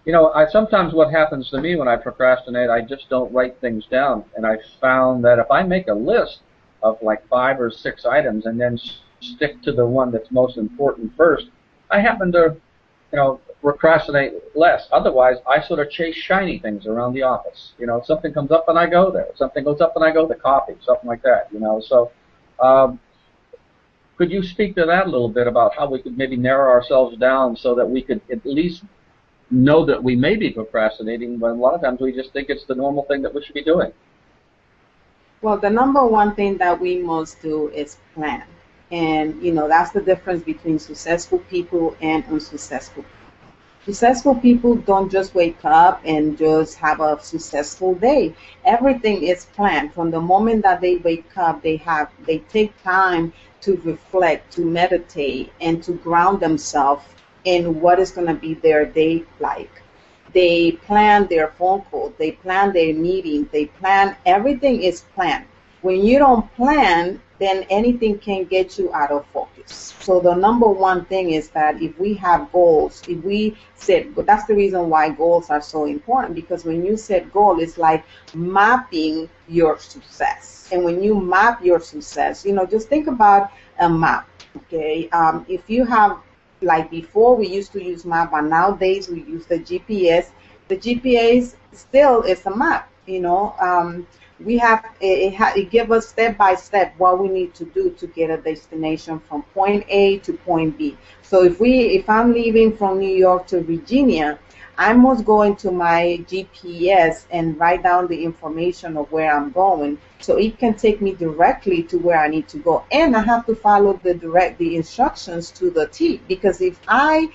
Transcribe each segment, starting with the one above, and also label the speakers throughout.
Speaker 1: You know, I sometimes what happens to me when I procrastinate, I just don't write things down. And I found that if I make a list of like 5 or 6 items and then stick to the one that's most important first, I happen to, procrastinate less. Otherwise, I sort of chase shiny things around the office. You know, something comes up and I go there. Something goes up and I go to coffee, something like that. You know, so um, could you speak to that a little bit about how we could maybe narrow ourselves down so that we could at least know that we may be procrastinating, but a lot of times we just think it's the normal thing that we should be doing.
Speaker 2: Well, the number one thing that we must do is plan. And, that's the difference between successful people and unsuccessful people. Successful people don't just wake up and just have a successful day. Everything is planned. From the moment that they wake up, they take time to reflect, to meditate, and to ground themselves in what is going to be their day like. They plan their phone calls, they plan their meetings, they plan, everything is planned. When you don't plan, then anything can get you out of focus. So the number one thing is that if we have goals, if we set, but that's the reason why goals are so important, because when you set goal, it's like mapping your success. And when you map your success, just think about a map, okay? If you have, like before we used to use map, but nowadays we use the GPS. The GPS still is a map, we have it give us step by step what we need to do to get a destination from point A to point B. So if I'm leaving from New York to Virginia, I must go into my GPS and write down the information of where I'm going, so it can take me directly to where I need to go. And I have to follow the instructions to the T, because if I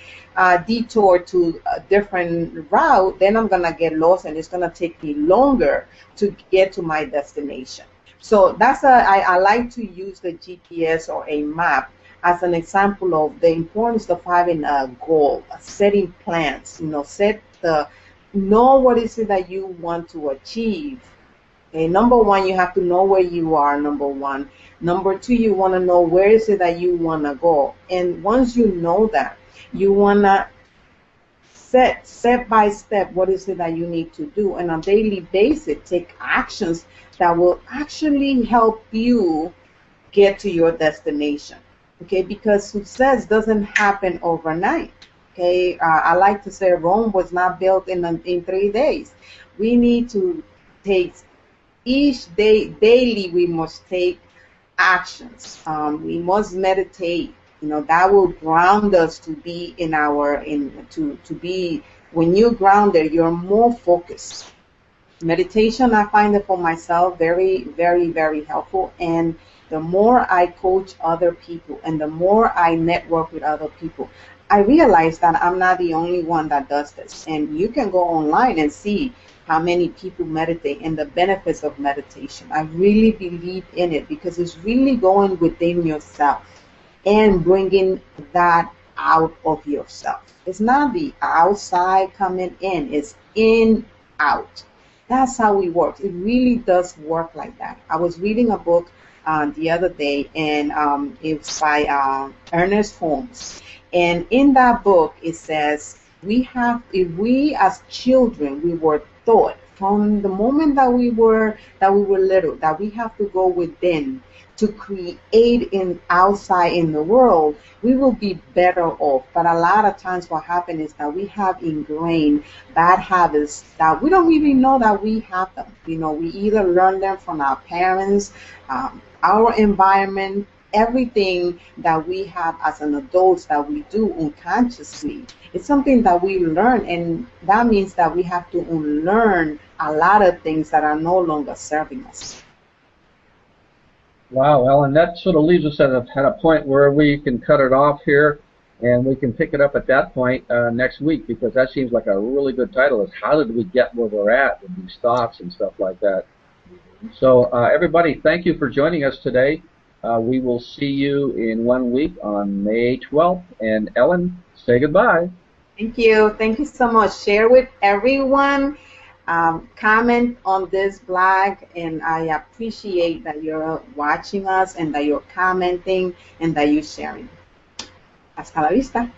Speaker 2: detour to a different route, then I'm gonna get lost and it's gonna take me longer to get to my destination. So I like to use the GPS or a map as an example of the importance of having a goal, setting plans. Know what is it that you want to achieve. Okay, number one, you have to know where you are, number one. Number two, you want to know where is it that you want to go. And once you know that, you want to set step by step what is it that you need to do. And on a daily basis, take actions that will actually help you get to your destination. Okay, because success doesn't happen overnight. Okay, I like to say Rome was not built in 3 days. We need to take each day, daily, we must take actions. We must meditate. That will ground us to be to be, when you're grounded, you're more focused. Meditation, I find it for myself very, very, very helpful. And the more I coach other people and the more I network with other people, I realize that I'm not the only one that does this. And you can go online and see how many people meditate and the benefits of meditation. I really believe in it because it's really going within yourself and bringing that out of yourself. It's not the outside coming in, it's in, out. That's how it works. It really does work like that. I was reading a book the other day, and it's by Ernest Holmes. And in that book, it says, if we as children, we were taught from the moment that we were little, that we have to go within to create outside in the world, we will be better off. But a lot of times what happens is that we have ingrained bad habits that we don't even know that we have them. We either learn them from our parents, our environment, everything that we have as an adult that we do unconsciously. It's something that we learn, and that means that we have to unlearn a lot of things that are no longer serving us.
Speaker 1: Wow, Ellen, that sort of leaves us at a point where we can cut it off here, and we can pick it up at that point next week, because that seems like a really good title, is how did we get where we're at with these thoughts and stuff like that. So everybody, thank you for joining us today. We will see you in 1 week on May 12th. And Ellen, say goodbye.
Speaker 2: Thank you. Thank you so much. Share with everyone. Comment on this blog, and I appreciate that you're watching us and that you're commenting and that you're sharing. Hasta la vista.